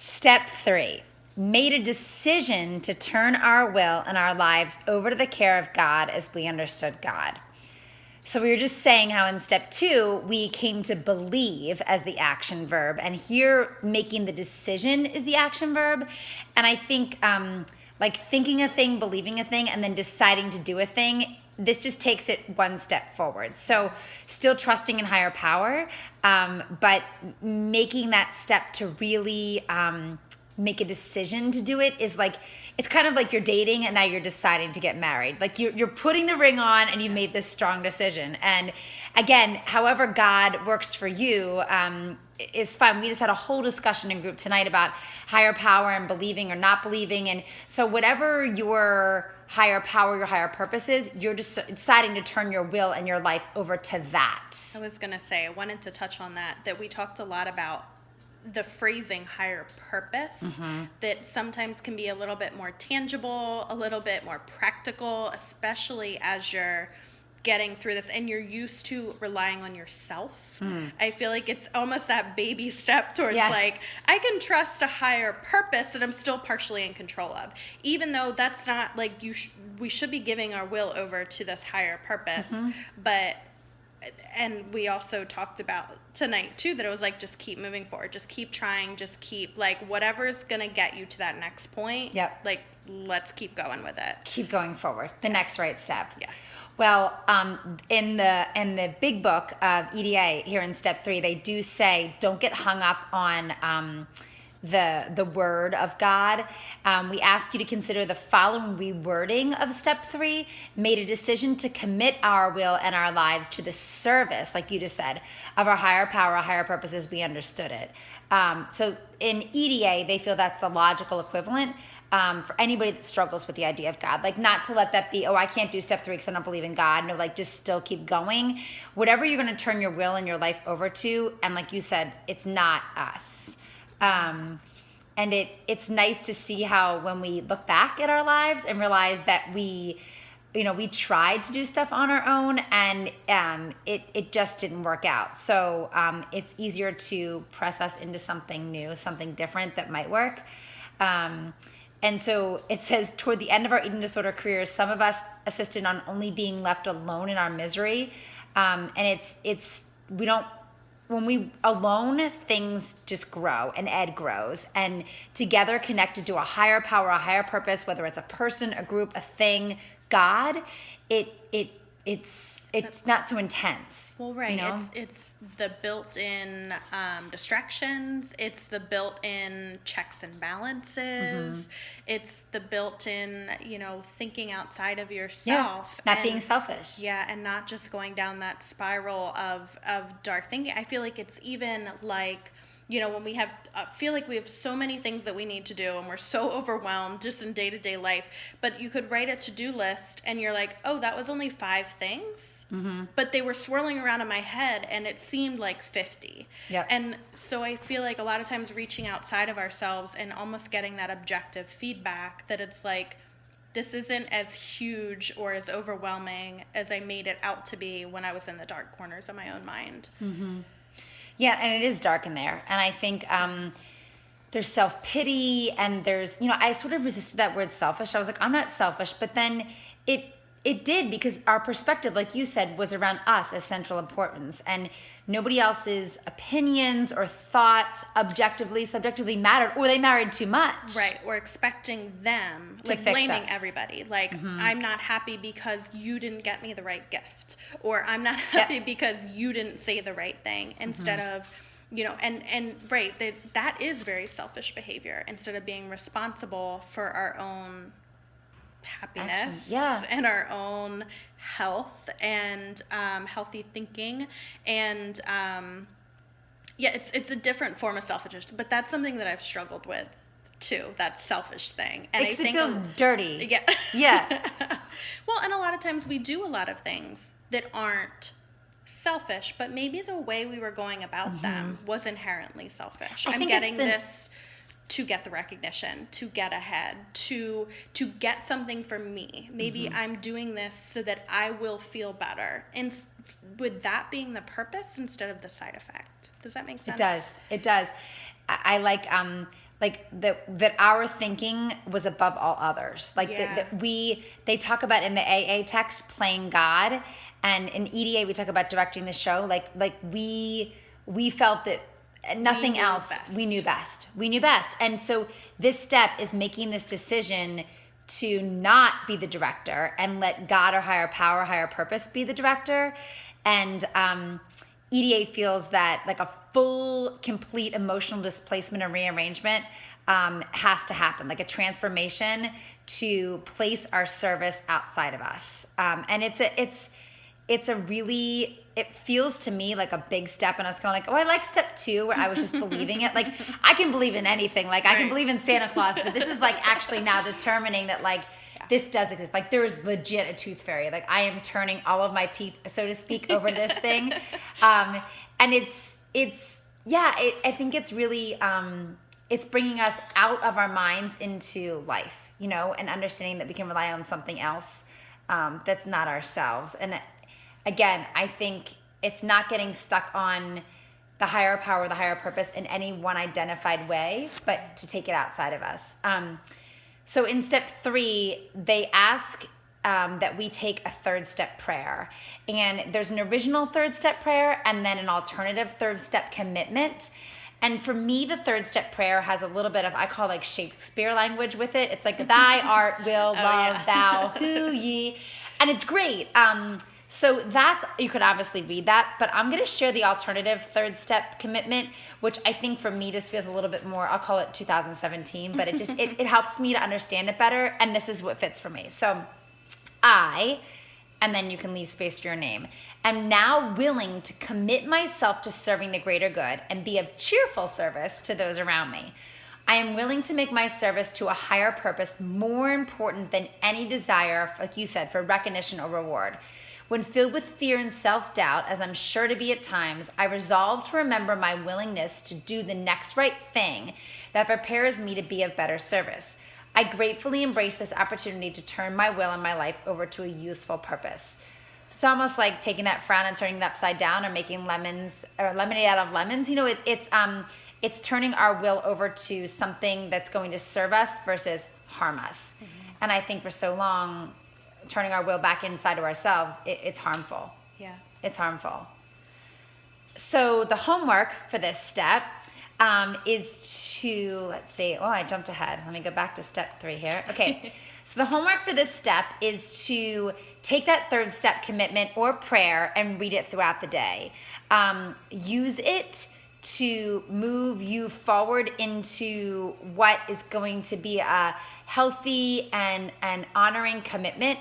Step 3, made a decision to turn our will and our lives over to the care of God as we understood God. So we were just saying how in step 2, we came to believe as the action verb, and here making the decision is the action verb. And I think like thinking a thing, believing a thing, and then deciding to do a thing, this just takes it one step forward. So still trusting in higher power, but making that step to really make a decision to do it is like, it's kind of like you're dating and now you're deciding to get married. Like you're putting the ring on and you made this strong decision. And again, however God works for you is fine. We just had a whole discussion in group tonight about higher power and believing or not believing. And so whatever your higher power, your higher purpose is, you're just deciding to turn your will and your life over to that. I was going to say, I wanted to touch on that we talked a lot about the phrasing higher purpose, that sometimes can be a little bit more tangible, a little bit more practical, especially as you're getting through this and you're used to relying on yourself. I feel like it's almost that baby step towards like, I can trust a higher purpose that I'm still partially in control of, even though that's not like we should be giving our will over to this higher purpose. But and we also talked about tonight too that it was like, just keep moving forward, just keep trying, just keep like whatever's gonna get you to that next point. Like, let's keep going with it, keep going forward, the next right step. Yes. Well, in the big book of EDA here in step 3, they do say don't get hung up on the word of God. We ask you to consider the following rewording of step 3: made a decision to commit our will and our lives to the service, like you just said, of our higher power, our higher purposes. We understood it. So in EDA, they feel that's the logical equivalent for anybody that struggles with the idea of God. Like, not to let that be, oh, I can't do step 3 because I don't believe in God. No, like, just still keep going. Whatever you're going to turn your will and your life over to, and like you said, it's not us. And it's nice to see how when we look back at our lives and realize that we tried to do stuff on our own and it just didn't work out. So it's easier to press us into something new, something different that might work. And so it says, toward the end of our eating disorder careers, some of us assisted on only being left alone in our misery. And when we alone, things just grow, and Ed grows, and together connected to a higher power, a higher purpose, whether it's a person, a group, a thing, God, it's not so intense. Well, right. You know? It's the built-in distractions. It's the built-in checks and balances. It's the built-in, thinking outside of yourself. Not being selfish. Yeah, and not just going down that spiral of dark thinking. I feel like it's even like, when we feel like we have so many things that we need to do and we're so overwhelmed just in day-to-day life, but you could write a to-do list and you're like, oh, that was only 5 things, but they were swirling around in my head and it seemed like 50. And so I feel like a lot of times reaching outside of ourselves and almost getting that objective feedback that it's like, this isn't as huge or as overwhelming as I made it out to be when I was in the dark corners of my own mind. Yeah, and it is dark in there. And I think there's self-pity and there's, I sort of resisted that word selfish. I was like, I'm not selfish. But then it did, because our perspective, like you said, was around us as central importance. And nobody else's opinions or thoughts subjectively mattered, or they mattered too much. Right, or expecting them, like blaming everybody. Like, I'm not happy because you didn't get me the right gift. Or I'm not happy because you didn't say the right thing. Instead of, right, that is very selfish behavior. Instead of being responsible for our own happiness and our own health and healthy thinking, and it's a different form of selfishness, but that's something that I've struggled with too, that selfish thing. And I think it feels dirty. Well, and a lot of times we do a lot of things that aren't selfish, but maybe the way we were going about them was inherently selfish. I'm getting this to get the recognition, to get ahead, to get something for me. Maybe I'm doing this so that I will feel better. And with that being the purpose instead of the side effect. Does that make sense? It does. I like that our thinking was above all others. Like Yeah. they talk about in the AA text playing God, and in EDA we talk about directing the show. Like we felt that nothing knew else. best. We knew best. We knew best. And so this step is making this decision to not be the director and let God or higher power, higher purpose be the director. And EDA feels that like a full, complete emotional displacement and rearrangement has to happen, like a transformation to place our service outside of us. And it's a really, it feels to me like a big step. And I was kind of like, oh, I like step 2 where I was just believing it. Like I can believe in anything. Like I can Right. believe in Santa Claus, but this is like actually now determining that like this does exist. Like there is legit a tooth fairy. Like I am turning all of my teeth, so to speak, over this thing. And I think it's really, it's bringing us out of our minds into life, you know, and understanding that we can rely on something else that's not ourselves. And again, I think it's not getting stuck on the higher power, the higher purpose in any one identified way, but to take it outside of us. So in step 3, they ask that we take a 3rd step prayer. And there's an original 3rd step prayer and then an alternative 3rd step commitment. And for me, the 3rd step prayer has a little bit of, I call like Shakespeare language with it. It's like, thy art will love thou who ye. And it's great. So that's, you could obviously read that, but I'm going to share the alternative 3rd step commitment, which I think for me just feels a little bit more, I'll call it 2017, but it just, it helps me to understand it better. And this is what fits for me. So I, and then you can leave space for your name, am now willing to commit myself to serving the greater good and be of cheerful service to those around me. I am willing to make my service to a higher purpose more important than any desire, like you said, for recognition or reward. When filled with fear and self-doubt, as I'm sure to be at times, I resolve to remember my willingness to do the next right thing that prepares me to be of better service. I gratefully embrace this opportunity to turn my will and my life over to a useful purpose. It's almost like taking that frown and turning it upside down, or making lemons or lemonade out of lemons. You know, it's turning our will over to something that's going to serve us versus harm us. Mm-hmm. And I think for so long, turning our will back inside of ourselves, it's harmful. Yeah. It's harmful. So the homework for this step is to, let's see, I jumped ahead. Let me go back to step 3 here. Okay. So the homework for this step is to take that 3rd step commitment or prayer and read it throughout the day. Use it to move you forward into what is going to be a healthy and honoring commitment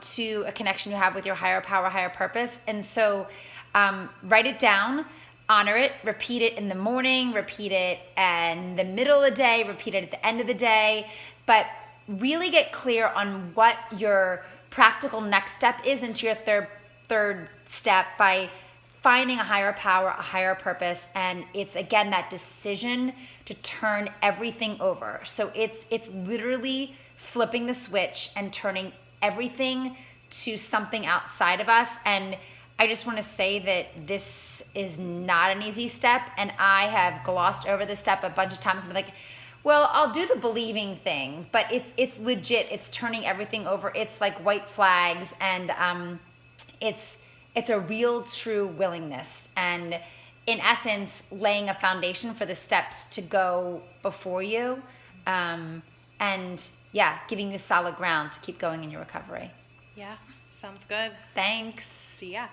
to a connection you have with your higher power, higher purpose. And so write it down, honor it, repeat it in the morning, repeat it in the middle of the day, repeat it at the end of the day, but really get clear on what your practical next step is into your third step by finding a higher power, a higher purpose. And it's, again, that decision to turn everything over. So it's literally flipping the switch and turning everything to something outside of us. And I just want to say that this is not an easy step, and I have glossed over this step a bunch of times and been like, well, I'll do the believing thing, but it's legit. It's turning everything over. It's like white flags, and it's a real true willingness, and in essence laying a foundation for the steps to go before you, and giving you solid ground to keep going in your recovery. Yeah, sounds good. Thanks. See ya.